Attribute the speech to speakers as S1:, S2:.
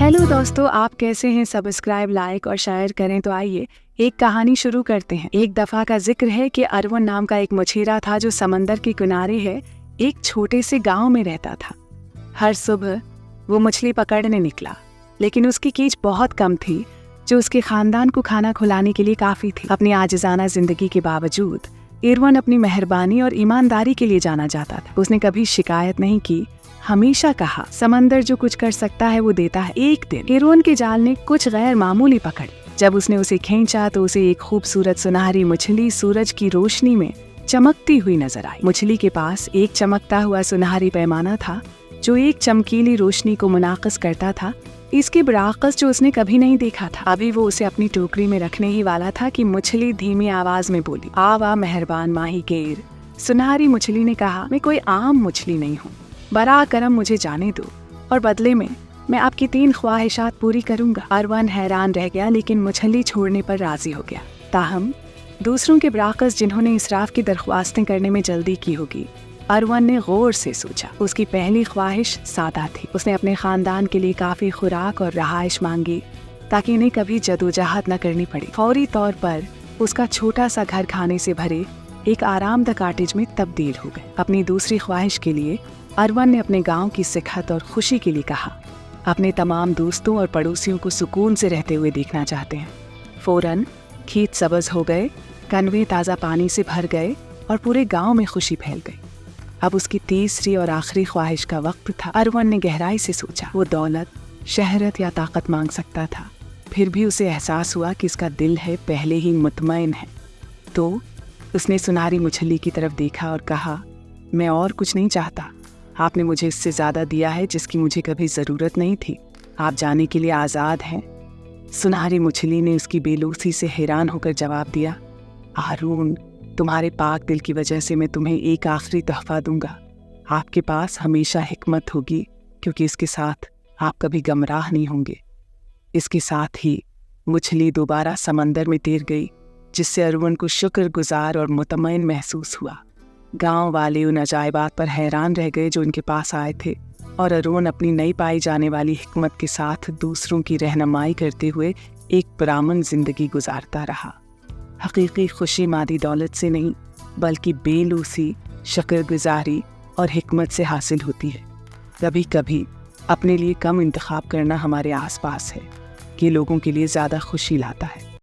S1: Hello दोस्तों, आप कैसे हैं? सब्सक्राइब, लाइक और शेयर करें। तो आइए एक कहानी शुरू करते हैं। एक दफा का जिक्र है कि अरवन नाम का एक मछेरा था जो समंदर के किनारे है एक छोटे से गांव में रहता था। हर सुबह वो मछली पकड़ने निकला, लेकिन उसकी कीच बहुत कम थी जो उसके खानदान को खाना खिलाने के लिए काफी थी। अपनी आजिज़ाना जिंदगी के बावजूद इरवन अपनी मेहरबानी और ईमानदारी के लिए जाना जाता था। उसने कभी शिकायत नहीं की, हमेशा कहा समंदर जो कुछ कर सकता है वो देता है। एक दिन इरवन के जाल ने कुछ गैर मामूली पकड़ी। जब उसने उसे खींचा तो उसे एक खूबसूरत सुनहरी मछली सूरज की रोशनी में चमकती हुई नजर आई। मछली के पास एक चमकता हुआ सुनहरी पैमाना था जो एक चमकीली रोशनी को मुनाकिस करता था। इसके बराकस जो उसने कभी नहीं देखा था। अभी वो उसे अपनी टोकरी में रखने ही वाला था कि मछली धीमी आवाज में बोली, आवा मेहरबान माही गेर। सुनहरी मछली ने कहा, मैं कोई आम मछली नहीं हूँ, बरा करम मुझे जाने दो और बदले में मैं आपकी 3 ख्वाहिशात पूरी करूंगा। अरवन हैरान रह गया, लेकिन मछली छोड़ने पर राजी हो गया। ताहम दूसरों के बराकस जिन्होंने इसराफ की दरख्वास्तें करने में जल्दी की होगी, अरवन ने गौर से सोचा। उसकी पहली ख्वाहिश सादा थी। उसने अपने खानदान के लिए काफी खुराक और रहाइश मांगी ताकि इन्हें कभी जदोजहद न करनी पड़े। फौरी तौर पर उसका छोटा सा घर खाने से भरे एक आरामदा कॉटेज में तब्दील हो गए। अपनी दूसरी ख्वाहिश के लिए अरवन ने अपने गांव की सेहत और खुशी के लिए कहा, अपने तमाम दोस्तों और पड़ोसियों को सुकून से रहते हुए देखना चाहते हैं। फौरन खेत सब्ज हो गए, कनवे ताज़ा पानी से भर गए और पूरे गांव में खुशी फैल गई। अब उसकी तीसरी और आखिरी ख्वाहिश का वक्त था। अरवन ने गहराई से सोचा, वो दौलत, शहरत या ताकत मांग सकता था, फिर भी उसे एहसास हुआ कि इसका दिल है पहले ही मुतमईन है। तो उसने सुनहरी मछली की तरफ देखा और कहा, मैं और कुछ नहीं चाहता। आपने मुझे इससे ज़्यादा दिया है जिसकी मुझे कभी ज़रूरत नहीं थी। आप जाने के लिए आज़ाद हैं। सुनहरी मछली ने उसकी बेलूसी से हैरान होकर जवाब दिया, हारून, तुम्हारे पाक दिल की वजह से मैं तुम्हें एक आखिरी तोहफा दूंगा। आपके पास हमेशा हिकमत होगी, क्योंकि इसके साथ आप कभी गमराह नहीं होंगे। इसके साथ ही मछली दोबारा समंदर में तैर गई, जिससे अरवन को शुक्रगुजार और मुतमईन महसूस हुआ। गांव वाले उन अजायबात पर हैरान रह गए जो उनके पास आए थे, और अरवन अपनी नई पाई जाने वाली हिकमत के साथ दूसरों की रहनुमाई करते हुए एक पुरअमन जिंदगी गुजारता रहा। हकीकी खुशी मादी दौलत से नहीं, बल्कि बेलूसी, शुक्रगुजारी और हिकमत से हासिल होती है। कभी कभी अपने लिए कम इंतखाब करना हमारे आसपास है कि लोगों के लिए ज़्यादा खुशी लाता है।